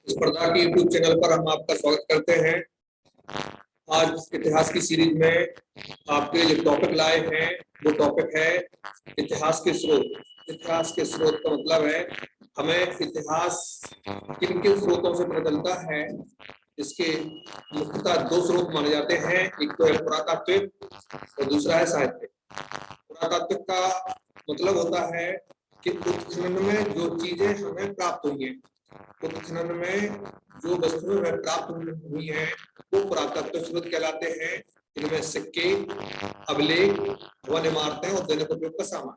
स्पर्धा के YouTube channel पर हम आपका स्वागत करते हैं। आज इतिहास की सीरीज में आपके लिए जो टॉपिक लाए हैं वो टॉपिक है इतिहास के स्रोत। इतिहास के स्रोत का मतलब है हमें इतिहास किन किन स्रोतों से पता चलता है। इसके मुख्यतः दो स्रोत माने जाते हैं, एक तो है पुरातात्विक और दूसरा है साहित्य। पुरातात्विक का मतलब होता है कि उत्खनन में जो चीजें हमें प्राप्त हुई हैं, उत्खनन में जो वस्तुएं प्राप्त हुई हैं वो पुरातत्व स्रोत कहलाते हैं। इनमें सिक्के, अभिलेख, वन इमारतें और दैनिक उपयोग का सामान,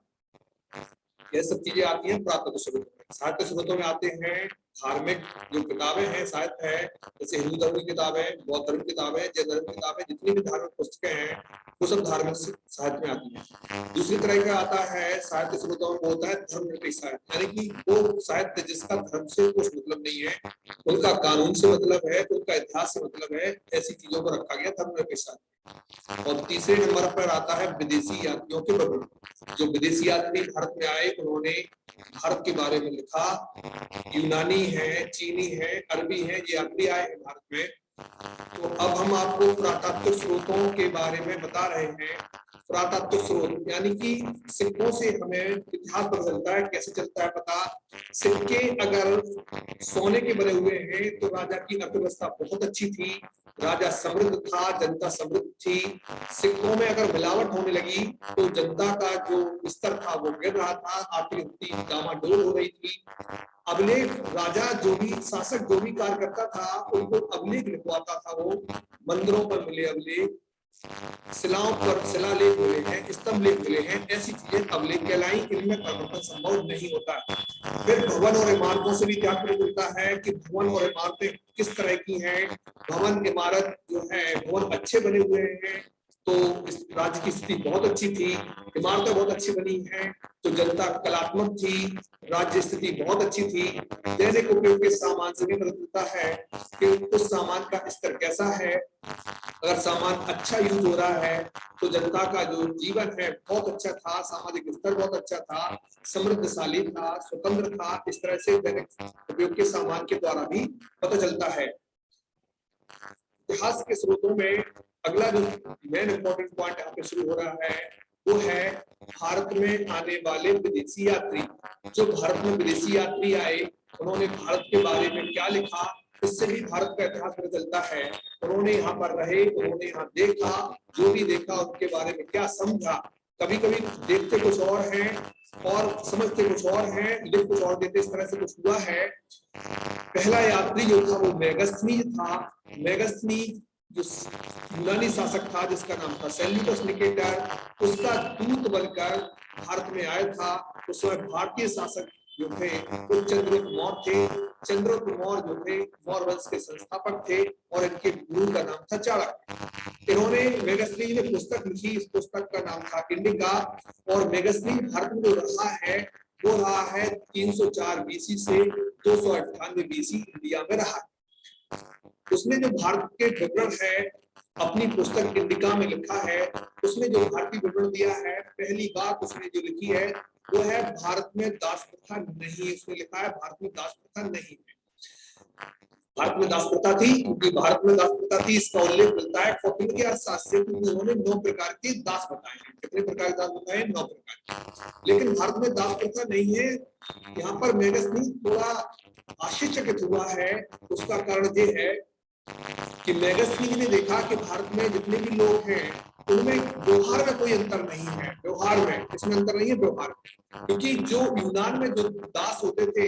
यह सब चीजें आती हैं पुरातत्व स्रोतों में। साहित्य स्रोतों में आते हैं धार्मिक जो किताबें हैं, साहित्य है, जैसे हिंदू धर्म की किताबें, बौद्ध धर्म की किताबें, जैन धर्म की किताबें, जितनी भी धार्मिक पुस्तकें हैं वो सब धार्मिक साहित्य में आती हैं। दूसरी तरह का आता है साहित्य स्रोतों में, वो होता है धर्मनिरपेक्ष साहित्य, यानी कि वो साहित्य जिसका धर्म से कुछ मतलब नहीं है, उनका कानून से मतलब है, उनका इतिहास से मतलब है, ऐसी चीजों को रखा गया धर्मनिरपेक्ष साहित्य। और तीसरे नंबर पर आता है विदेशी यात्रियों के विवरण। जो विदेशी यात्री भारत में आए उन्होंने भारत के बारे में लिखा। यूनानी है, चीनी है, अरबी है, ये यात्री आए हैं भारत में। तो अब हम आपको पुरातात्विक स्रोतों के बारे में बता रहे हैं। पुरातात्विक स्रोत यानी कि सिक्कों से हमें इतिहास पता चलता है। कैसे चलता है पता? सिक्के अगर सोने के बने हुए हैं तो राजा की अर्थव्यवस्था बहुत अच्छी थी, राजा समृद्ध था, जनता समृद्ध थी। सिक्कों में अगर मिलावट होने लगी तो जनता का जो स्तर था वो गिर रहा था, आर्थिक स्थिति डामाडोल हो रही थी। अभिलेख, राजा जो भी शासक जो भी कार्य करता था उनको अभिलेख लिखवाता था। वो मंदिरों पर मिले अभिलेख, शिलाओं पर शिलालेख मिले हैं, स्तंभ लेख मिले हैं, ऐसी चीजें अभिलेख कहलाई। इनमें परिवर्तन संभव नहीं होता। फिर भवन और इमारतों से भी क्या पता चलता है कि भवन और इमारतें किस तरह की हैं। भवन इमारत जो है, भवन अच्छे बने हुए हैं तो इस राज्य की स्थिति बहुत अच्छी थी, इमारतें बहुत अच्छी बनी हैं तो जनता कलात्मक थी, राज्य स्थिति बहुत अच्छी थी। दैनिक उपयोग के सामान से भी पता चलता है कि उस सामान का स्तर कैसा है। अगर सामान अच्छा यूज हो रहा है तो जनता का जो जीवन है बहुत अच्छा था, सामाजिक स्तर बहुत अच्छा था, समृद्धशाली था, स्वतंत्र था। इस तरह से दैनिक उपयोग के सामान के द्वारा भी पता चलता है। इतिहास के स्रोतों में अगला जो मेन इंपॉर्टेंट पॉइंट यहाँ पे शुरू हो रहा है वो है भारत में आने वाले विदेशी यात्री। जो भारत में विदेशी यात्री आए उन्होंने भारत के बारे में क्या लिखा, इससे भी भारत का इतिहास पता चलता है। उन्होंने यहाँ पर रहे, उन्होंने यहाँ देखा, जो भी देखा उनके बारे में क्या समझा। कभी कभी देखते कुछ और हैं और समझते कुछ और हैं, लिख कुछ और देते, इस तरह से कुछ हुआ है। पहला यात्री जो था वो मेगस्थनी था। मेगस्थनी जो यूनानी शासक था जिसका नाम था सेल्यूकस निकेटर, उसका दूत बनकर भारत में आया था। उस समय भारतीय शासक जो थे वो चंद्रगुप्त मौर्य थे। चंद्रगुप्त मौर्य जो थे मौर्य वंश के संस्थापक थे और इनके गुरु का नाम था चाणक्य। इन्होंने मेगस्थनी ने पुस्तक लिखी, इस पुस्तक का नाम था इंडिका। और मेगस्थनी भारत में जो रहा है वो रहा है 304 बीसी से 298 बीसी इंडिया में रहा। उसने जो भारत के विवरण है अपनी पुस्तक इंडिका में लिखा है, उसने जो भारतीय विवरण दिया है, पहली बात उसने जो लिखी है वो है भारत में दास प्रथा नहीं। उसने लिखा है भारत में दास प्रथा नहीं है। भारत में दास प्रथा थी, क्योंकि भारत में दास प्रथा थी इसका उल्लेख मिलता है कौटिल्य के अर्थशास्त्र में। उन्होंने 9 प्रकार के दास बताए हैं। कितने प्रकार के दास बताए? 9 प्रकार। लेकिन भारत में दास प्रथा नहीं है। यहाँ पर मेगस्थनी थोड़ा आश्चर्यचकित हुआ है। उसका कारण ये है कि मेगस्थनी ने देखा कि भारत में जितने भी लोग हैं उनमें व्यवहार में कोई अंतर नहीं है। व्यवहार में इसमें अंतर नहीं है, व्यवहार में। क्योंकि जो यूनान में जो दास होते थे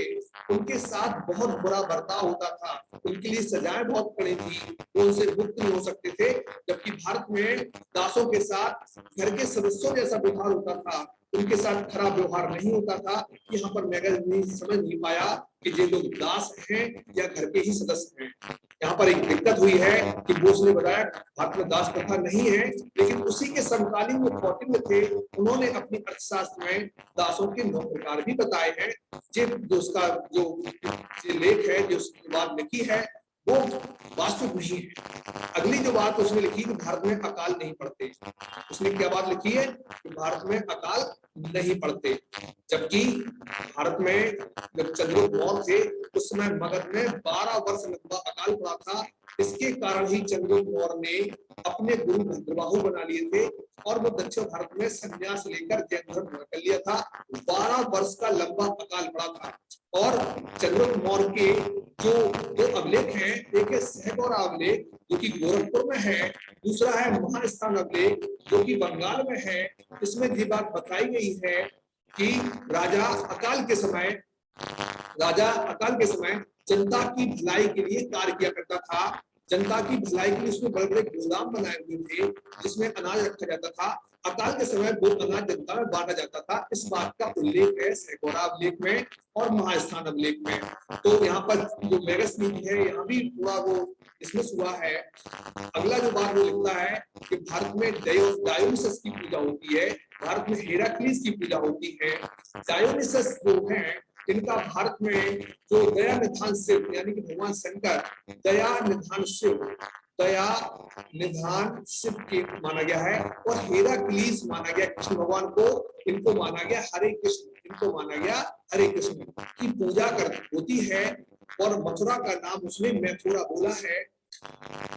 उनके साथ बहुत बुरा बर्ताव होता था, उनके लिए सजाएं बहुत कड़ी थी, वो उनसे मुक्त नहीं हो सकते थे। जबकि भारत में दासों के साथ घर के सदस्यों जैसा व्यवहार होता था, उनके साथ खराब व्यवहार नहीं होता था। यहाँ पर मेगस्थनी समझ नहीं पाया कि ये लोग दास हैं या घर के ही सदस्य हैं। यहाँ पर एक दिक्कत हुई है कि बोस ने बताया भारत में दास प्रथा नहीं है, लेकिन उसी के समकालीन जो कौटिल्य थे उन्होंने अपनी अर्थशास्त्र में दासों के 9 प्रकार भी बताए हैं। जो उसका जो लेख है, जो उसकी बात लिखी है, वो वास्तविक नहीं है। अगली जो बात उसने लिखी कि भारत में अकाल नहीं पड़ते, उसने क्या बात लिखी है कि भारत में अकाल नहीं पड़ते, जबकि भारत में जब चंद्रगुप्त मौर्य थे उस समय मगध में 12 वर्ष लंबा अकाल पड़ा था। इसके कारण ही चंद्रगुप्त मौर्य ने अपने गुरु भद्रबाहु बना लिए थे और वो दक्षिण भारत में संन्यास लेकर जैन धर्म ग्रहण कर लिया था। 12 वर्ष का लंबा अकाल पड़ा था। और चंद्रगुप्त मौर्य के जो दो अभिलेख हैं, एक है सहगौरा अभिलेख जो कि गोरखपुर में है, दूसरा है महास्थान अभिलेख जो कि बंगाल में है। इसमें ये बात बताई गई है कि राजा अकाल के समय जनता की भलाई के लिए कार्य किया करता था। जनता की भलाई के लिए उसने बड़े बड़े गोदाम बनाए हुए थे जिसमें अनाज रखा जाता था। अकाल के समय वो अनाज जनता में बांटा जाता था। इस बात का उल्लेख है सहगौरा अभिलेख में और महास्थान अभिलेख में। तो यहाँ पर जो मेगस्थनीज है यहाँ भी पूरा वो डिसमिस हुआ है। अगला जो बात वो लिखता है कि भारत में डायोनिसस की पूजा होती है, भारत में हेराक्लीस की पूजा होती है। डायोनिसस जो है इनका भारत में जो दया निधान शिव यानी कि भगवान शंकर दया निधान शिव के माना गया है और हेराक्लीस माना गया कृष्ण भगवान को। इनको माना गया हरे कृष्ण की पूजा होती है। और मथुरा का नाम उसने मैथुरा बोला है।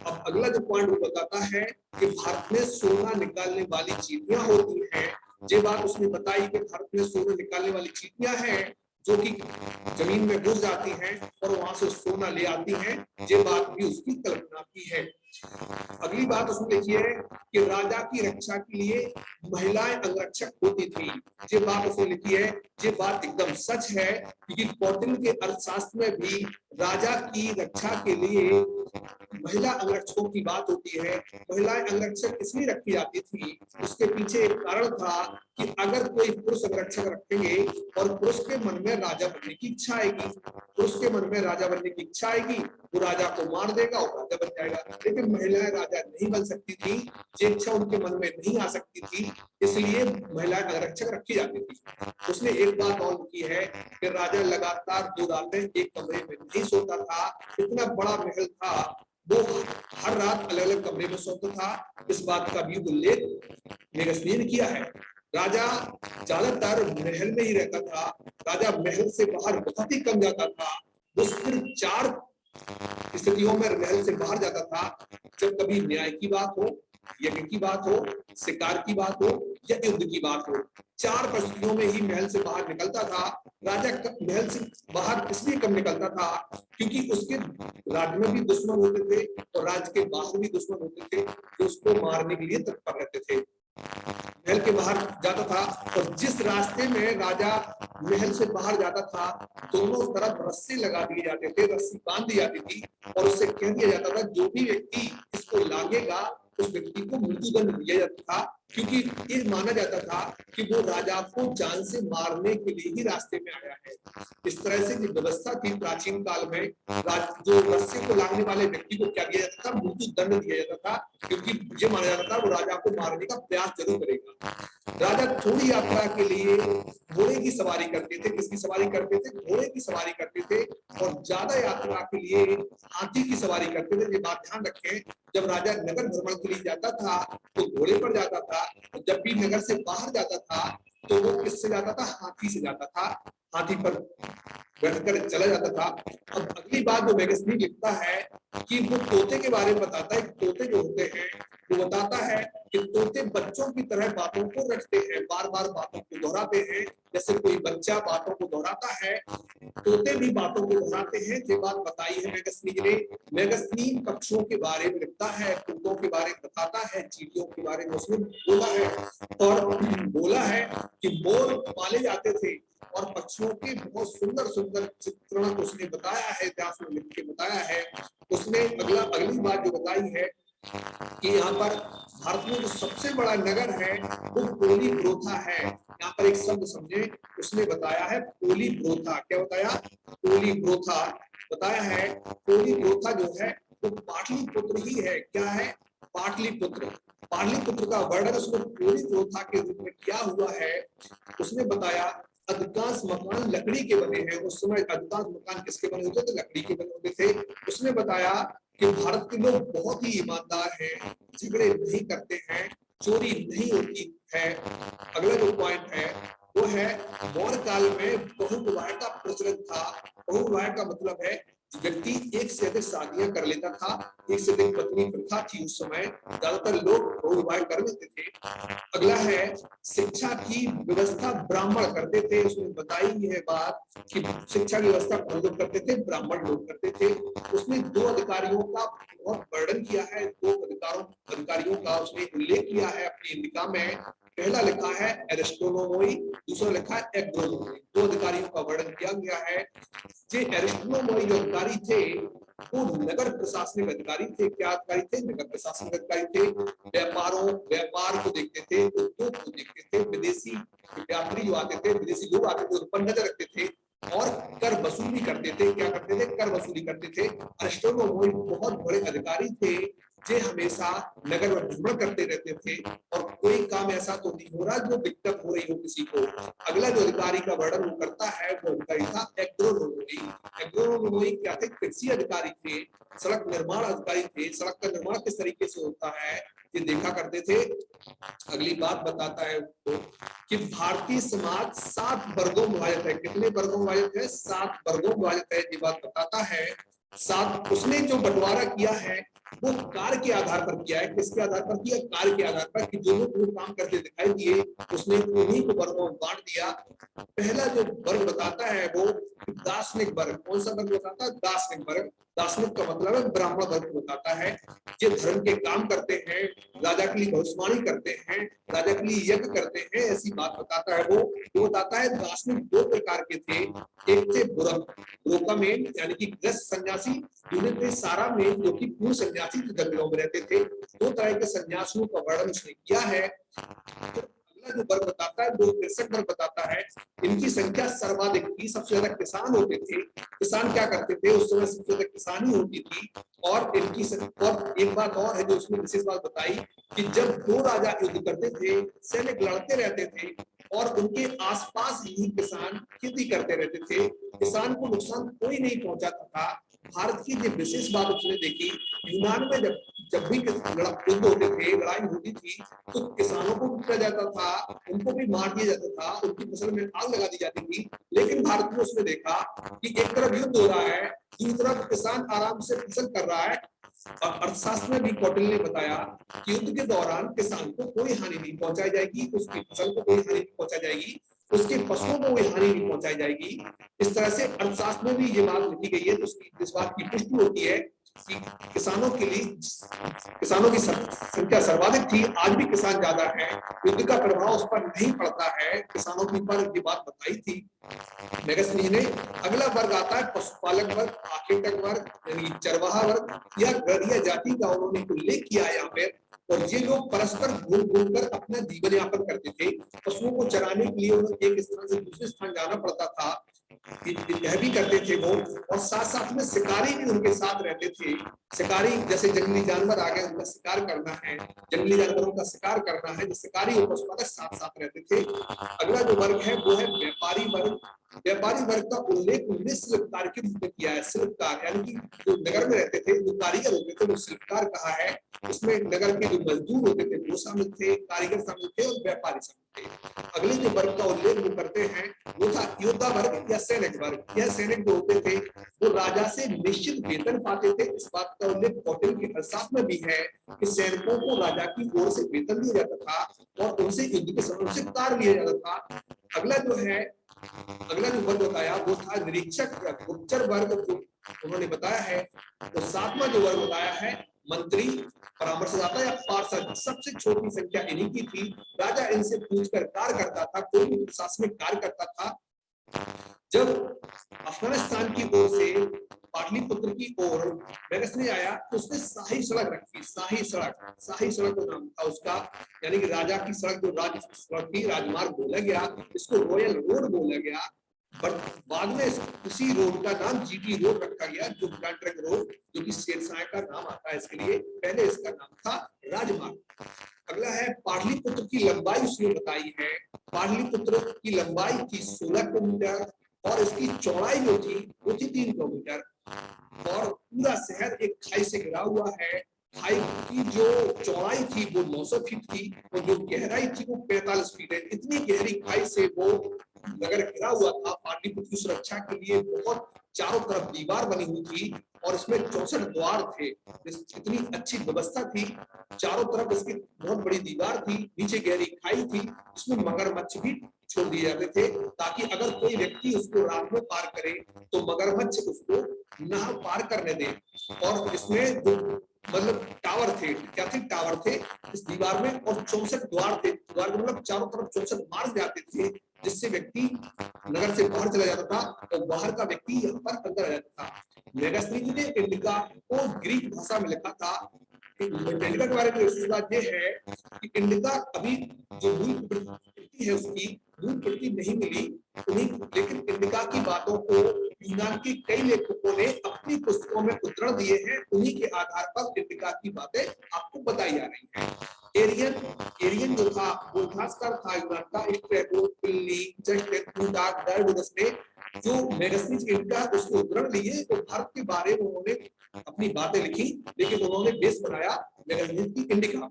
अब अगला जो पॉइंट वो बताता है कि भारत में सोना निकालने वाली चीटियां होती हैं। ये बात उसने बताई कि भारत में सोना निकालने वाली चीटियां हैं जो कि जमीन में घुस जाती हैं और वहां से सोना ले आती हैं। ये बात भी उसकी कल्पना की है। अगली बात उसने लिखी है कि राजा की रक्षा के लिए महिलाएं अंगरक्षक होती थी। ये बात उसने लिखी है। ये बात एकदम सच है क्योंकि कौटिल्य के अर्थशास्त्र में भी राजा की रक्षा के लिए महिला अंगरक्षकों की बात होती है। महिलाएं अंगरक्षक इसलिए रखी जाती थी, उसके पीछे एक कारण था कि अगर कोई पुरुष अंगरक्षक रखेंगे और पुरुष के मन में राजा बनने की इच्छा आएगी, वो राजा को मार देगा और राजा बन जाएगा। लेकिन महिलाएं राजा नहीं बन सकती थी, ये इच्छा उनके मन में नहीं आ सकती थी, इसलिए महिलाएं अंगरक्षक रखी जाती थी। उसने एक बात और की है कि राजा लगातार 2 रातें एक कमरे में नहीं सोता था। इतना बड़ा महल था, वो हर रात अलग अलग कमरे में सोता था। इस बात का भी उल्लेख मेगस्थनीज ने किया है। राजा ज्यादातर महल में ही रहता था। राजा महल से बाहर बहुत ही कम जाता था। वो सिर्फ 4 स्थितियों में महल से बाहर जाता था, जब कभी न्याय की बात हो, यज्ञ की बात हो, शिकार की बात हो या युद्ध की बात हो। 4 परिस्थितियों में ही महल से बाहर निकलता था। राजा महल से बाहर इसलिए कम निकलता था क्योंकि उसके राज्य में भी दुश्मन होते थे और राज्य के बाहर भी दुश्मन होते थे जो उसको मारने के लिए तत्पर रहते थे। महल के बाहर जाता था और जिस रास्ते में राजा महल से बाहर जाता था दोनों तरफ रस्सी लगा दिए जाते थे, रस्सी बांध दी जाती थी और उससे कह दिया जाता था जो भी व्यक्ति इसको लागेगा उस व्यक्ति को मृत्युदंड दिया जाता था, क्योंकि ये माना जाता था कि वो राजा को जान से मारने के लिए ही रास्ते में आया है। इस तरह से जो व्यवस्था थी प्राचीन काल में, जो रस्सी को लागने वाले व्यक्ति को क्या दिया जाता था, मृत्युदंड दिया जाता था, क्योंकि ये माना जाता था वो राजा को मारने का प्रयास जरूर करेगा। राजा थोड़ी यात्रा के लिए घोड़े की सवारी करते थे। किसकी सवारी करते थे? घोड़े की सवारी करते थे। और ज्यादा यात्रा के लिए हाथी की सवारी करते थे। ये बात ध्यान रखें, जब राजा नगर भ्रमण के लिए जाता था तो घोड़े पर जाता था, जब भी नगर से बाहर जाता था तो वो किससे जाता था? हाथी से जाता था। हाथी पर बैठकर चला जाता था। अब अगली बात जो मेगस्थनीज लिखता है कि वो तोते के बारे में बताता है। तोते जो होते हैं वो बताता है कि तोते बच्चों की तरह बातों को रटते हैं, बार बार बातों को दोहराते हैं, जैसे कोई बच्चा बातों को दोहराता है, तोते भी बातों को दोहराते हैं। ये बात बताई है मेगस्थनीज ने। मेगस्थनीज पक्षियों के बारे में लिखता है, तोतों के बारे में बताता है, चींटियों के बारे में उसने बोला है और बोला है कि मोर पाले जाते थे और पक्षियों के बहुत सुंदर सुंदर चित्रण उसने बताया है, इतिहास में लिख के बताया है। उसने अगली बात जो बताई है कि यहाँ पर भारत में जो सबसे बड़ा नगर है वो पोलीब्रोथा है। यहाँ पर एक शब्द समझे, उसने बताया है पोलीब्रोथा। क्या बताया? पोलीब्रोथा बताया है। पोलीब्रोथा जो है वो पाटलिपुत्र ही है। क्या है? पाटलिपुत्र। पाटलिपुत्र का वर्णन उसने पोलीब्रोथा के रूप में किया हुआ है। उसने बताया अधिकांश मकान लकड़ी के बने हैं। उस समय अधिकांश मकान किसके बने होते थे? लकड़ी के बने होते थे। उसने बताया कि भारत के लोग बहुत ही ईमानदार हैं, झगड़े नहीं करते हैं, चोरी नहीं होती है। अगला जो पॉइंट है वो है मौर्य काल में बहुविवाह का प्रचलन था। बहुविवाह का मतलब है व्यक्ति एक से अधिक शादियां कर लेता था, एक से अधिक पत्नी प्रथा थी। उस समय ज्यादातर लोग बहुविवाह कर लेते थे। अगला है शिक्षा की व्यवस्था ब्राह्मण करते थे। उसने बताई है बात कि शिक्षा की व्यवस्था कौन लोग करते थे? ब्राह्मण लोग करते थे। उसने दो अधिकारियों का बहुत वर्णन किया है, दो अधिकारियों का उसने उल्लेख किया है अपनी इंडिका में। पहला लिखा है एरिस्टोनोमोई, दूसरा लिखा है एग्रोनोमोई। दो अधिकारियों का वर्णन किया गया है। जो एरिस्टोनोमोई जो अधिकारी थे वो नगर प्रशासनिक अधिकारी थे। क्या अधिकारी थे? नगर प्रशासनिक अधिकारी थे। व्यापार को देखते थे, उद्योग को देखते थे, विदेशी यात्री जो आते थे, विदेशी लोग आते थे, उन पर नजर रखते थे और कर वसूली करते थे। क्या करते थे? कर वसूली करते थे। एरिस्टोनोमोई बहुत बड़े अधिकारी थे, जे हमेशा नगर में भ्रमण करते रहते थे और कोई काम ऐसा तो नहीं हो रहा जो दिक्कत हो रही हो किसी को। अगला जो अधिकारी का वर्णन वो करता है वो अधिकारी था एग्रोनोमोई। एग्रोनोमोई क्या थे? कृषि अधिकारी थे, सड़क निर्माण अधिकारी थे। सड़क का निर्माण किस तरीके से होता है ये देखा करते थे। अगली बात बताता है वो कि भारतीय समाज 7 वर्गों में विभाजित है। कितने वर्गों में विभाजित है? 7 वर्गों में विभाजित है। ये बात बताता है। 7 उसने जो बंटवारा किया है वो कार्य के आधार पर किया है। किसके आधार पर किया? कार्य के आधार पर कि जो लोग काम करते दिखाई दिए उसने उन्हीं को वर्गों में बांट दिया। पहला जो वर्ग बताता है वो दार्शनिक वर्ग। कौन सा वर्ग बताता है? दार्शनिक वर्ग। दार्शनिक का मतलब है ब्राह्मण वर्ग बताता है। जो धर्म के काम करते हैं, राजा के लिए भविष्यवाणी करते हैं, राजा के लिए यज्ञ करते हैं, ऐसी बात बताता है वो बताता है दार्शनिक 2 प्रकार के थे। एक थे ब्रोकामेन यानी कि ग्रस्त सन्यासी, दूसरे थे सारामेन जो कि पूर्ण सन्यासी जो जंगलों में रहते थे। 2 तरह के सन्यासियों का वर्णन उसने किया है। जो वर्ग बताता है वो कृषक वर्ग बताता है। इनकी संख्या सर्वाधिक थी, सबसे ज्यादा किसान होते थे। किसान क्या करते थे? उस समय सबसे ज्यादा किसानी होती थी। और इनकी और एक बात और है जो उसमें विशेष बात बताई कि जब 2 राजा युद्ध करते थे, सैनिक लड़ते रहते थे और उनके आसपास ही किसान खेती करते रहते थे, किसान को नुकसान कोई नहीं पहुंचाता था। भारत की जो विशेष बात उसने देखी, यूनान में जब भी युद्ध होते थे, लड़ाई होती थी तो किसानों को पीटा जाता था, उनको भी मार दिया जाता था, उनकी फसल में आग लगा दी जाती थी। लेकिन भारत में उसने देखा कि एक तरफ युद्ध हो रहा है, दूसरी तरफ किसान आराम से फसल कर रहा है। और अर्थशास्त्र में भी कौटिल्य ने बताया कि युद्ध के दौरान किसान को कोई हानि नहीं पहुंचाई जाएगी, उसकी फसल को कोई हानि नहीं पहुंचाई जाएगी, उसके पशुओं को कोई हानि नहीं पहुंचाई जाएगी। इस तरह से अर्थशास्त्र में भी ये बात लिखी गई है। तो उसकी इस बात की पुष्टि होती है कि किसानों के लिए किसानों की संख्या सर्वाधिक थी। आज भी किसान ज्यादा है, युद्ध का प्रभाव उस पर नहीं पड़ता है, किसानों के ऊपर ये बात बताई थी मेगस्नी ने। अगला वर्ग आता है पशुपालक वर्ग, आखेटक वर्ग यानी चरवाहा वर्ग या गढ़िया जाति का उन्होंने उल्लेख किया है यहाँ पे। और ये लोग परस्पर घूम घूम कर अपना जीवन यापन करते थे। पशुओं को चराने के लिए उन्हें एक स्थान से दूसरे स्थान जाना पड़ता था, यह भी करते थे वो। और साथ साथ में शिकारी भी उनके साथ रहते थे। शिकारी जैसे जंगली जानवर आ गए, उनका शिकार करना है, जंगली जानवरों का शिकार करना है, जो शिकारी और पशुपालक साथ साथ रहते थे। अगला जो वर्ग है वो है व्यापारी वर्ग। व्यापारी वर्ग का उल्लेख उन्होंने शिल्पकार के रूप में किया है। शिल्पकार यानी कि जो नगर में रहते थे, जो कारीगर होते थे, वो शिल्पकार कहा है। इसमें नगर के जो मजदूर होते थे वो शामिल थे, कारीगर शामिल थे और व्यापारी शामिल थे। अगले जो वर्ग का उल्लेख वो करते हैं वो था योद्धा वर्ग या सैनिक वर्ग। यह सैनिक जो होते थे वो राजा से निश्चित वेतन पाते थे। इस बात का उल्लेख कौटिल्य के अर्थशास्त्र में भी है कि सैनिकों को राजा की ओर से वेतन दिया जाता था और उनसे युद्ध के समय से कार्य लिया जाता था। अगला जो वर्ग बताया वो था निरीक्षक वर्ग, गुप्तचर वर्ग जो उन्होंने बताया है। तो 7वां जो वर्ग बताया है मंत्री, परामर्शदाता या पार्षद। सबसे छोटी संख्या इन्हीं की थी। राजा इनसे पूछकर कार्य करता था, कोई भी प्रशासनिक कार्य करता था। जब अफगानिस्तान की ओर से पाटलिपुत्र की ओर मेगस्नी आया तो उसने शाही सड़क रखी। शाही सड़क का नाम था उसका, यानी कि राजा की सड़क जो राज सड़क थी, राजमार्ग बोला गया, इसको रॉयल रोड बोला गया। बट बाद में उसी रोड का नाम जीटी रोड रखा गया, जो ग्रैंड ट्रंक रोड, जो कि शेरशाह का नाम आता है इसके लिए। पहले इसका नाम था राजमार्ग। अगला है पाटलिपुत्र की लंबाई उसने बताई है पाटलिपुत्र की लंबाई थी 16 किलोमीटर और इसकी चौड़ाई जो थी वो थी 3 किलोमीटर और पूरा शहर एक खाई से घिरा हुआ है। खाई की जो चौड़ाई थी वो 900 फीट थी और जो गहराई थी वो 45 फीट है। इतनी गहरी खाई से वो नगर घिरा हुआ था। पाटलिपुत्र की सुरक्षा के लिए बहुत चारों तरफ दीवार बनी हुई थी और इसमें 64 द्वार थे। इतनी अच्छी व्यवस्था थी, चारों तरफ इसकी बहुत बड़ी दीवार थी, नीचे गहरी खाई थी, इसमें मगरमच्छ भी छोड़ दिए जाते थे ताकि अगर कोई व्यक्ति उसको रात में पार करे तो मगरमच्छ उसको नहर पार करने दे। और इसमें जो मतलब टावर थे, क्या थे? टावर थे इस दीवार में और 64 द्वार थे। द्वार के मतलब चारों तरफ 64 मार्ग जाते थे जिससे व्यक्ति नगर से बाहर चला जाता था और बाहर का व्यक्ति यहाँ पर अंदर आ जाता था। मेगास्थनीज ने इंडिका को ग्रीक भाषा में लिखा था। इंडिका के बारे में विशेष बात यह है कि इंडिका अभी जो मूल प्रकृति है उसकी मूल प्रकृति नहीं मिली उन्हीं, लेकिन इंडिका की बातों को यूनान के कई लेखकों ने अपनी पुस्तकों में उद्धरण दिए हैं। उन्हीं के आधार पर इंडिका की बातें आपको बताई जा रही हैं। एरियन जो था वो इतिहासकार था यूनान का। स्ट्रैबो, प्लिनी, जस्टिन, प्लूटार्क, डायोडोरस ने जो मेगास्थनीज इंडिका उसके उद्धरण लिए तो भारत के बारे में उन्होंने अपनी बातें लिखी, लेकिन उन्होंने बेस बनाया मेगास्थनीज की इंडिका।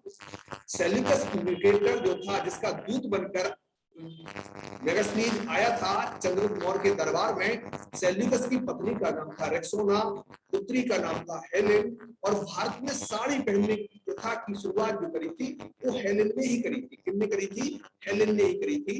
सेल्यूकस निकेटर जो था जिसका दूत बनकर मेगास्थनीज आया था चंद्रगुप्त मौर्य के दरबार में। सेल्यूकस की पत्नी का नाम था रेक्सोना, पुत्री का नाम था हेलेन और भारत में साड़ी पहनने की प्रथा की शुरुआत जो करी थी वो हेलेन ने ही करी थी। किसने करी थी? हेलेन ने ही करी थी।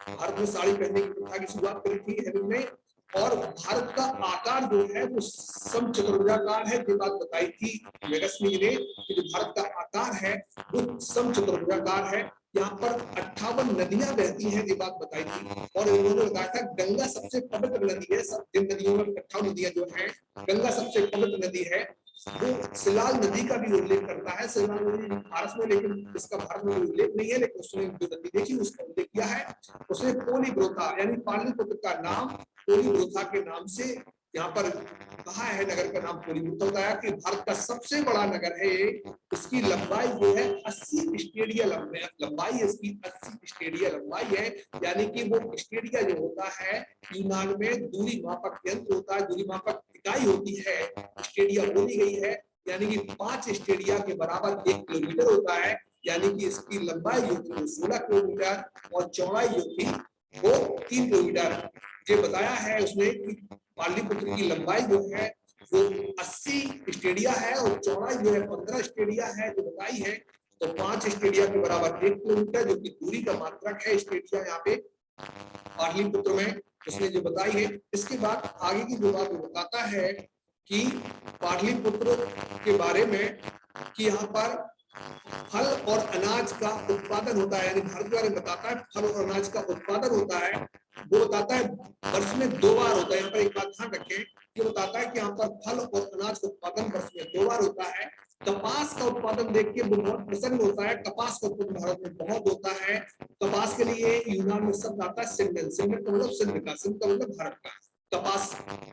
भारत में साड़ी पहनने की प्रथा की शुरुआत करी थी हेलेन ने। और भारत का आकार जो है वो समचतुर्भुजाकार है। ये बात बताई थी मेगास्थनीज ने कि जो भारत का आकार है वो समचतुर्भुजाकार है। यहाँ पर 58 नदियां बहती हैं, ये बात बताई थी। और उन्होंने बताया था गंगा सबसे पवित्र नदी है। सब जिन नदियों में 58 नदियां जो हैं, गंगा सबसे पवित्र नदी है। वो सिलाल नदी का भी उल्लेख करता है। सिलाल नदी फारस में, लेकिन इसका भारत में उल्लेख नहीं है, लेकिन उसने जो नदी देखी उसका उल्लेख किया है। उसने पोलीब्रोथा यानी पाटलिपुत्र का नाम पोलीब्रोथा के नाम से यहाँ पर कहा है। नगर का नाम पोलीब्रोथा बताया कि भारत का सबसे बड़ा नगर है। इसकी लंबाई जो है 80 स्टेडिया लंबाई है। इसकी 80 स्टेडिया लंबाई है, यानी कि वो स्टेडिया जो होता है यूनान में दूरी मापक यंत्र होता है, दूरी मापक इकाई होती है, स्टेडिया बोली गई है। यानी कि 5 स्टेडिया के बराबर 1 किलोमीटर होता है। यानी कि इसकी लंबाई जो थी 16 किलोमीटर और चौड़ाई जो थी वो 3 किलोमीटर। ये बताया है उसने कि पाटलिपुत्र की लंबाई जो है वो 80 स्टेडिया है और चौड़ाई जो है 15 स्टेडिया है जो बताई है। तो 5 स्टेडिया के बराबर 1 किलोमीटर जो कि दूरी का मात्रक है स्टेडिया यहाँ पे पाटलिपुत्र में उसने जो बताई है। इसके बाद आगे की जो बात बताता है कि पाटलिपुत्र के बारे में कि यहाँ पर फल और अनाज का उत्पादन होता है। यानी भारत के बारे में बताता है फल और अनाज का उत्पादन होता है। वो बताता है वर्ष में 2 बार होता है। यहाँ पर एक बात ध्यान रखें, ये बताता है कि यहाँ पर फल और अनाज का उत्पादन वर्ष में 2 बार होता है। कपास का उत्पादन देख के वो बहुत प्रसन्न होता है। कपास का उत्पादन भारत में बहुत होता है। कपास के लिए यूनान में शब्द आता है सिंगल। सिंगल का मतलब सिंध का, सिंध का मतलब भारत का। कपास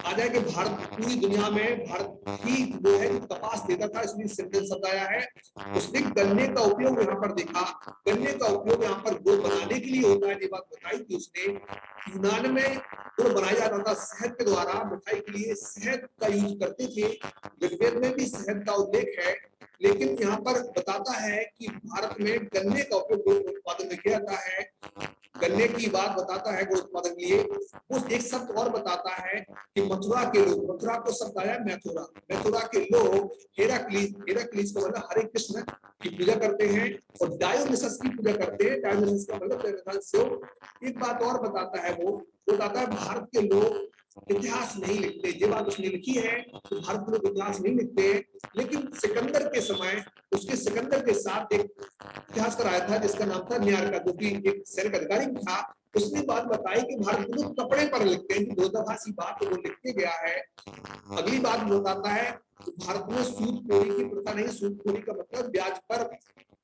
आ जाए कि भारत पूरी दुनिया में भारत ही वो है जो कपास देता था, इसलिए सिंगल शब्द आया है। उसने गन्ने का उपयोग यहाँ पर देखा। गन्ने का उपयोग यहाँ पर गुड़ बनाने के लिए होता है। ये बात बताई थी उसने। यूनान में गुड़ बनाया जाता था शहद के द्वारा। मिठाई के लिए शहद का यूज करते थे। ऋग्वेद में भी शहद का उल्लेख है, लेकिन यहाँ पर बताता है कि भारत में गन्ने का उपयोग गुड़ उत्पादन में किया जाता है। गन्ने की बात बताता है गुड़ उत्पादन के लिए। वो एक शब्द और बताता है कि मथुरा के लोग, मथुरा को शब्द आया मैथुरा, मैथुरा के लोग हेराक्लीस, हेराक्लीस का मतलब हरे कृष्ण की पूजा करते हैं और डायोनिसस की पूजा करते हैं। डायोनिसस का मतलब एक बात और बताता है वो बताता है भारत के लोग इतिहास नहीं लिखते। ये बात उसने लिखी है कि भारत के लोग इतिहास नहीं लिखते हैं, लेकिन सिकंदर के समय उसके सिकंदर के साथ एक इतिहासकार आया था जिसका नाम था न्यारका, जो कि एक सैनिक अधिकारी था। उसने बात बताई कि भारत के लोग कपड़े पर लिखते हैं। विरोधाभासी बात वो लिख के गया है। अगली बात बताता है भारत में सूदखोरी की प्रथा नहीं। सूदखोरी का मतलब ब्याज पर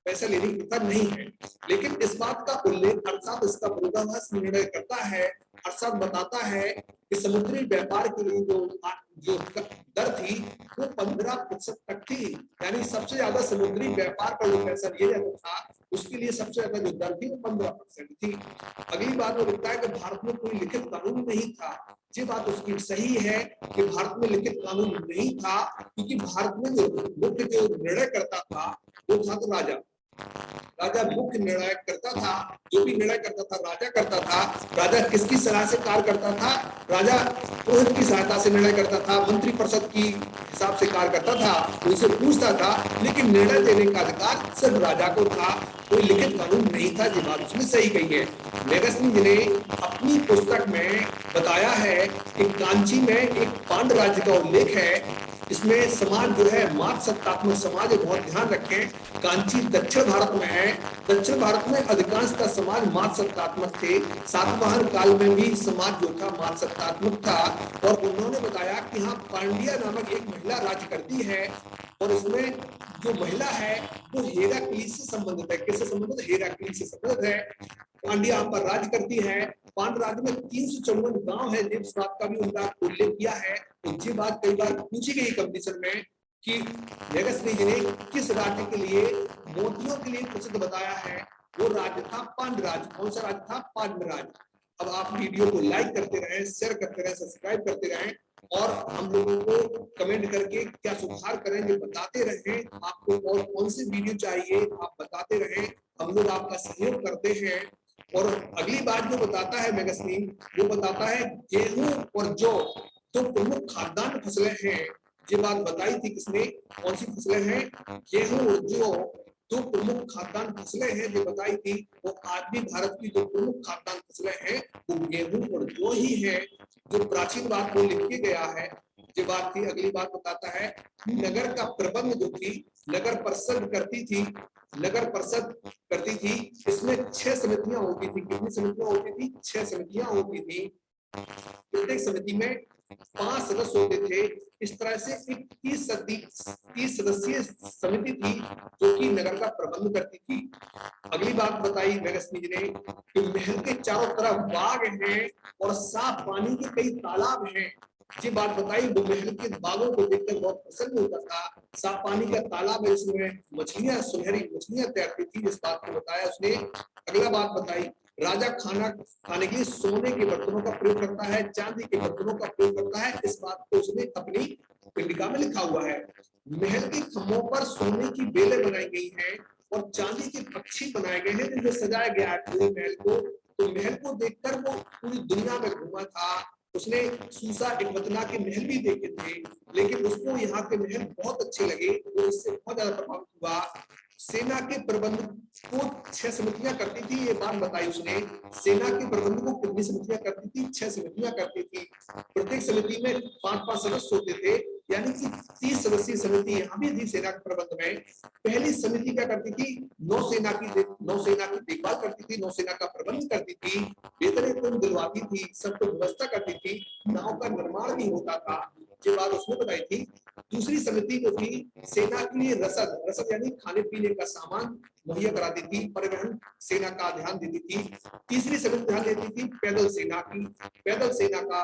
पैसा लेने की प्रथा नहीं है, लेकिन इस बात का उल्लेख अर्थात इसका विरोधाभास निर्णय करता है। अर्थात बताता है कि समुद्री व्यापार के लिए जो दर थी वो 15% तक थी। यानी सबसे ज्यादा समुद्री व्यापार पर जो पैसा लिया जाता था उसके लिए सबसे ज्यादा जो दर थी वो 15% थी। अगली बात वो लिखता है कि भारत में कोई लिखित कानून नहीं था। ये बात उसकी सही है कि भारत में लिखित कानून नहीं था, क्योंकि भारत में जो मुख्य जो निर्णय करता था वो था तो राजा। राजा मुख्य निर्णय करता था, जो भी निर्णय करता था राजा करता था। राजा किसकी सलाह से कार्य करता था? राजा पुरोहित की सहायता से निर्णय करता था, मंत्री परिषद की हिसाब से कार्य करता था, उनसे पूछता था, लेकिन निर्णय देने का अधिकार सिर्फ राजा को था, कोई लिखित कानून नहीं था। ये बात उसने सही कही है। मेगस्नी जी ने अपनी पुस्तक में बताया है कि कांची में एक पांड राज्य का उल्लेख है। इसमें समाज जो है मार्ग सत्तात्मक समाज है, बहुत ध्यान रखें। कांची दक्षिण भारत में है। दक्षिण भारत में अधिकांशतः समाज मार्ग सत्तात्मक थे। सातवाहन काल में भी समाज जो था मार्ग सत्तात्मक था। और उन्होंने बताया कि हाँ, पांड्या नामक एक महिला राज्य करती है, और उसमें जो महिला है वो हेराक्लीस से संबंधित है। किससे संबंधित है? हेराक्लीस से संबंधित है। पांड्या पर राज्य करती है। पांड राज्य में 354 गांव है, इस बात का भी उनका उल्लेख किया है। तो ये बात कई बार पूछी गई कंपटीशन में कि मेगस्नी जी ने किस राज्य के लिए मोतियों के लिए प्रसिद्ध बताया है। वो राज्य था पांड राज्य। कौन सा राज्य था? पांड राज्य। अब आप वीडियो को लाइक करते रहें, शेयर करते रहें, सब्सक्राइब करते रहें, और हम लोगों को कमेंट करके क्या सुधार करें जो बताते रहें। आपको और कौन सी वीडियो चाहिए आप बताते रहें, हम लोग आपका सहयोग करते हैं। और अगली बात जो बताता है मेगस्नी, वो बताता है गेहूं और जौ तो प्रमुख खाद्यान्न फसलें हैं। ये बात बताई थी किसने? कौन सी फसलें हैं? गेहूं और जौ जो प्रमुख खाद्यान्न फसलें हैं जो बताई थी, वो आज भी भारत की जो प्रमुख खाद्यान्न फसलें हैं वो गेहूं और जौ ही है। जो प्राचीन बात वो लिख के गया है ये बात थी। अगली बात बताता है नगर का प्रबंध जो थी नगर परिषद करती थी। नगर परिषद करती थी, इसमें 6 समितियां होती थी। कितनी समितियां होती थी? 6 समितियां होती थी। प्रत्येक समिति में 5 सदस्य होते थे। इस तरह से एक 30 सदस्यीय समिति थी जो कि नगर का प्रबंध करती थी। अगली बात बताई मेगस्नी जी ने कि महल के चारों तरफ बाग हैं और साफ पानी के कई तालाब हैं। ये बात बताई, वो महल के बागों को देखकर बहुत प्रसन्न होता था। साफ पानी का तालाब है, इसमें मछलियां, सुनहरी मछलियां तैरती थी, इस बात को बताया उसने। अगला बात बताई राजा खाना खाने के लिए सोने के बर्तनों का प्रयोग करता है, चांदी के बर्तनों का प्रयोग करता है। इस बात को उसने अपनी पिंडिका में लिखा हुआ है। महल के खम्भों पर सोने की बेलें बनाई गई हैं और चांदी के पक्षी बनाए गए हैं जिनसे सजाया गया है पूरे महल को। तो महल को देखकर वो पूरी दुनिया में घूमा था। उसने सूसा एकवतना के महल भी देखे थे, लेकिन उसको यहाँ के महल बहुत अच्छे लगे, वो इससे बहुत ज्यादा प्रभावित हुआ। सेना के प्रबंध को 6 समितियां करती थी, ये बात बताई उसने। सेना के प्रबंध को कितनी समितियां करती थी? 6 समितियां करती थी। प्रत्येक समिति में 5-5 सदस्य होते थे, यानी कि 30 सदस्यीय समिति यहाँ भी थी सेना के प्रबंध में। पहली समिति क्या करती थी? नौसेना की देखभाल करती थी, नौसेना का प्रबंध करती थी, वेतन दिलवाती थी, सबको व्यवस्था करती थी, नाव का निर्माण भी होता था। ये बात उसने बताई थी। दूसरी समिति जो थी सेना के लिए रसद यानी खाने पीने का सामान मुहैया कराती थी, परिवहन सेना का ध्यान देती थी। तीसरी समिति ध्यान देती थी पैदल सेना की, पैदल सेना का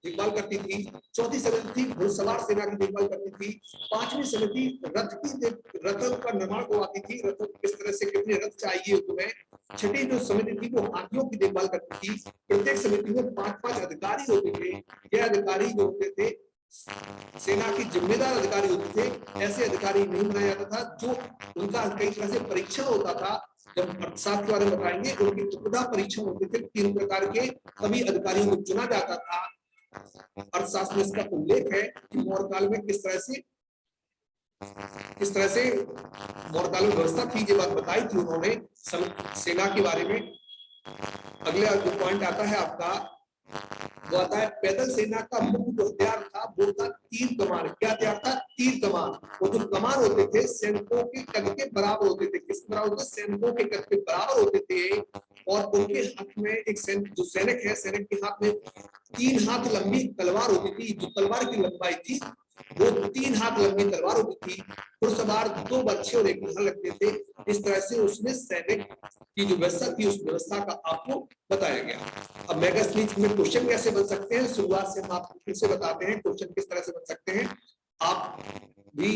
देखभाल करती थी। चौथी समिति थी घुड़सवार सेना की देखभाल करती थी। पांचवी समिति रथ का निर्माण करवाती थी, रथ किस तरह से कितने रथ चाहिए तुम्हें। छठी जो समिति थी वो हाथियों की देखभाल करती थी। प्रत्येक समिति में 5-5 अधिकारी होते थे। यह अधिकारी जो होते थे सेना की जिम्मेदार अधिकारी होते थे। ऐसे अधिकारी नहीं बनाया जाता था जो उनका कई तरह से परीक्षण होता था। जब अर्थशास्त्र के बारे में बताएंगे, उनकी तुकड़ा परीक्षण होते थे 3 प्रकार के, तभी अधिकारियों को चुना जाता था। अर्थशास्त्र में इसका उल्लेख है कि मौर्य काल में किस तरह से मौर्य काल में व्यवस्था थी। ये बात बताई थी उन्होंने सेना के बारे में। अगला जो पॉइंट आता है आपका, वो आता है पैदल सेना का मुख्य जो हथियार था वो था तीर कमान। क्या हथियार था? तीर कमान। वो जो कमान होते थे सैनिकों के कद के बराबर होते थे। किस बराबर होते? सैनिकों के कद के बराबर होते थे। और उनके हाथ में एक जो सैनिक है, सैनिक के हाथ में 3 हाथ लंबी तलवार होती थी। जो तलवार की लंबाई थी वो 3 हाथ लंबी तलवार होती थी। घुड़सवार 2 बच्चे और एक ढाल लगते थे। इस तरह से उसमें सैनिक की जो व्यवस्था थी उस व्यवस्था का आपको बताया गया। अब मेगास्नीच में क्वेश्चन कैसे बन सकते हैं, शुरुआत से हम आपको फिर से बताते हैं क्वेश्चन किस तरह से बन सकते हैं। आप भी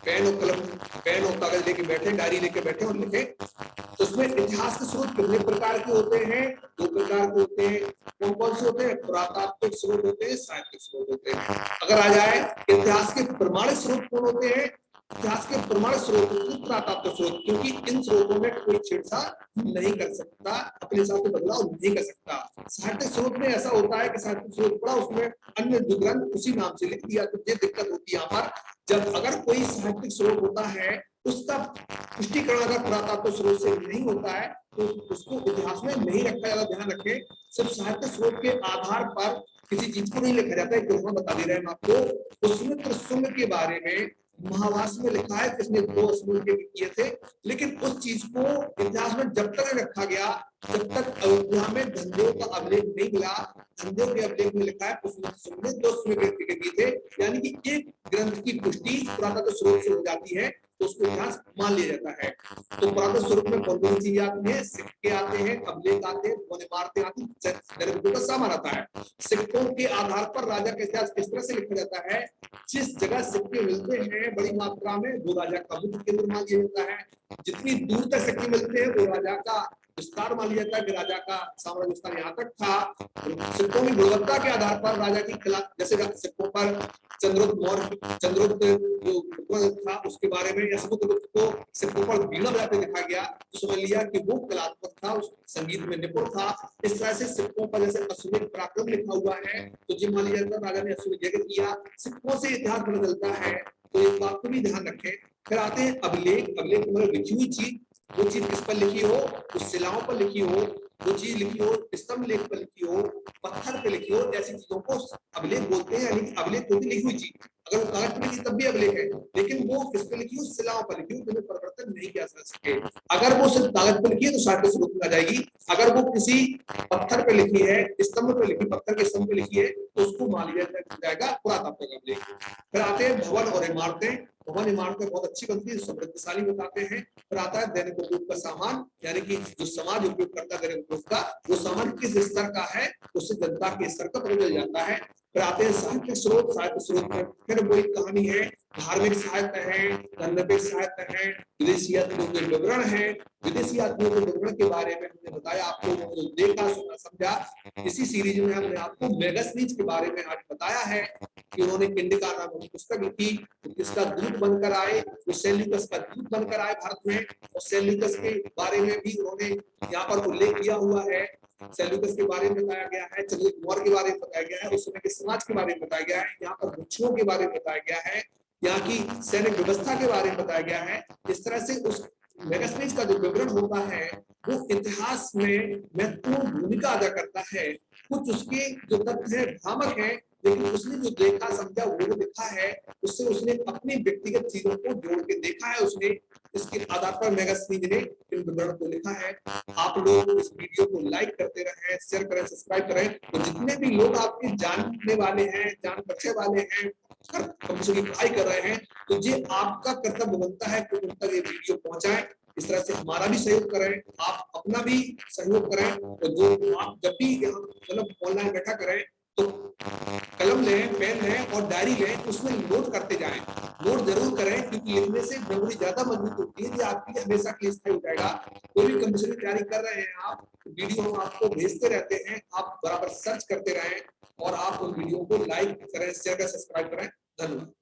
पेन और कागज लेके बैठे, डायरी लेके बैठे और लिखे। तो उसमें इतिहास के स्रोत कितने प्रकार के होते हैं? 2 प्रकार के होते हैं। कौन कौन से होते हैं? पुरातात्विक स्रोत होते हैं, साहित्यिक स्रोत होते हैं। अगर आ जाए इतिहास के प्रमाणिक स्रोत कौन होते हैं? इतिहास के प्रमाणिक स्रोत पुरातात्विक स्रोत, क्योंकि इन स्रोतों में कोई छेड़छाड़ नहीं कर सकता, अपने हिसाब से बदलाव नहीं कर सकता। साहित्यिक स्रोत में ऐसा होता है कि साहित्यिक स्रोत पढ़ा, उसमें अन्य ग्रंथ उसी नाम से लिख दिया, तो ये दिक्कत होती है यहाँ पर। जब अगर कोई साहित्यिक स्रोत होता है, उसका पुष्टिकरण अगर पुरातात्विक स्रोत से नहीं होता है तो उसको इतिहास में नहीं रखा जाता। ध्यान रखें, सिर्फ साहित्य स्रोत के आधार पर किसी चीज को नहीं लिखा जाता है। बता दे रहे हैं आपको, सुमित्र शुंग के बारे में महाभारत में लिखा है, किसने 2 अश्वमेध किए थे, लेकिन उस चीज को इतिहास में जब तक रखा गया, जब तक अयोध्या में धनदेव का अभिलेख नहीं मिला। धनदेव के अभिलेख में लिखा है उसने 2 अश्वमेध किए थे, यानी कि एक ग्रंथ की पुष्टि पुरातात्विक स्रोत से हो जाती है तो उसको इतिहास मान लिया जाता है। तो पुरातन स्वरूप में कौन कौन चीजें आती है? सिक्के आते हैं, अभिलेख आते हैं, इमारतें आती हैं, का सामान आता है। सिक्कों के आधार पर राजा का इतिहास किस तरह से लिखा जाता है? जिस जगह सिक्के मिलते हैं बड़ी मात्रा में, वो राजा का मुख्य केंद्र मान लिया जाता है। जितनी दूर तक सिक्के मिलते हैं वो राजा का विस्तार मान लिया जाता है कि राजा का साम्राज्य विस्तार यहाँ तक था। सिक्कों की गुणवत्ता के आधार पर राजा की कला, जैसे सिक्कों पर चंद्रगुप्त जो था उसके बारे में, या समुद्रगुप्त को सिक्कों पर बीड़ा बजाते दिखा गया तो समझ लिया कि वो कलात्मक था, उस संगीत में निपुण था। इस तरह से सिक्कों पर जैसे अश्वमेध पराक्रम लिखा हुआ है तो जिन मान लिया जाता है राजा ने अश्वमेध यज्ञ किया। सिक्कों से इतिहास पता चलता है, तो इस बात को भी ध्यान रखें। फिर आते हैं अभिलेख। अभिलेख मतलब लिखी हुई चीज, वो चीज किस पर लिखी हो? उस शिलाओं पर लिखी हो, वो चीज लिखी हो, स्तंभ लेख पर लिखी हो, पत्थर पे लिखी हो, ऐसी चीजों को अभिलेख बोलते हैं। यानी अभिलेख होती लिखी हुई चीज, अगर वो कागज पर लिखी तब भी अभिलेख है, लेकिन वो किस पे लिखी हो? शिलाओं पर लिखी हो, जिन्हें परिवर्तन नहीं किया जा सके। अगर वो सिर्फ कागज पर लिखी है तो साहित्य स्वरूप में आ जाएगी। अगर वो किसी पत्थर पे लिखी है, स्तंभ पे लिखी, पत्थर के स्तंभ पे लिखी है, तो उसको मान लिया जाएगा पुरातात्विक अभिलेख। फिर आते हैं भवन और इमारतें। भवन इमारतें बहुत अच्छी बनती है, समृद्धशाली बताते हैं। फिर आता है दैनिक उपयोग का सामान, यानी कि जो समाज उपयोग करता है दैनिक उपयोग का, वो सामान किस स्तर का है, उससे जनता के स्तर का पता चल जाता है। फिर आते हैं साहित्यिक स्रोत। साहित्य स्रोत में फिर वही कहानी है, धार्मिक साहित्य है, धर्मनिरपेक्ष साहित्य है, विदेशी यात्रियों के विवरण है। विदेशी यात्रियों के विवरण के बारे में हमने बताया, आप लोगों ने देखा, सुना, समझा। इसी सीरीज में हमने आपको मेगास्थनीज के बारे में आज बताया है कि उन्होंने इंडिका नाम की पुस्तक लिखी, किसका दूत बनकर आए, वो सेल्यूकस का दूत बनकर आए भारत में। और सेल्यूकस के बारे में भी उन्होंने यहाँ पर उल्लेख किया हुआ है। सेल्यूकस के बारे में बताया गया है, चंद्रगुप्त मौर्य के बारे में बताया गया है, उस समय के समाज के बारे में बताया गया है, यहाँ पर भिक्षुओं के बारे में बताया गया है, यहाँ की सैनिक व्यवस्था के बारे में बताया गया है। इस तरह से उस मेगास्थनीज का जो विवरण होता है वो इतिहास में महत्वपूर्ण भूमिका अदा करता है। कुछ उसके जो तथ्य है भ्रामक है, लेकिन उसने जो देखा समझा वो लिखा है, उससे उसने अपनी व्यक्तिगत चीजों को जोड़ के देखा है। उसने इसके आधार पर मेगास्थनीज ने इन विवरण को लिखा है। आप लोग इस वीडियो को लाइक करते रहें, शेयर करें, सब्सक्राइब करें। तो जितने भी लोग आपके जानने वाले हैं, जान परिचय वाले हैं, कम्युनिटी की पढ़ाई कर रहे हैं, तो ये आपका कर्तव्य बनता है कि उन तक ये वीडियो पहुंचाएं। इस तरह से हमारा भी सहयोग करें, आप अपना भी सहयोग करें। तो जो आप जब भी यहाँ मतलब ऑनलाइन बैठा करें तो कलम लें, पेन लें और डायरी लें, उसमें नोट करते जाएं। नोट जरूर करें, क्योंकि लिखने से मेमोरी ज्यादा मजबूत होती है, ये आपकी हमेशा के लिए स्थायी हो जाएगा। कोई भी कम्युनिटी की तैयारी कर रहे हैं आप, वीडियो हम आपको भेजते रहते हैं, आप बराबर सर्च करते रहें और आप उन वीडियो को लाइक करें, शेयर करें, सब्सक्राइब करें। धन्यवाद।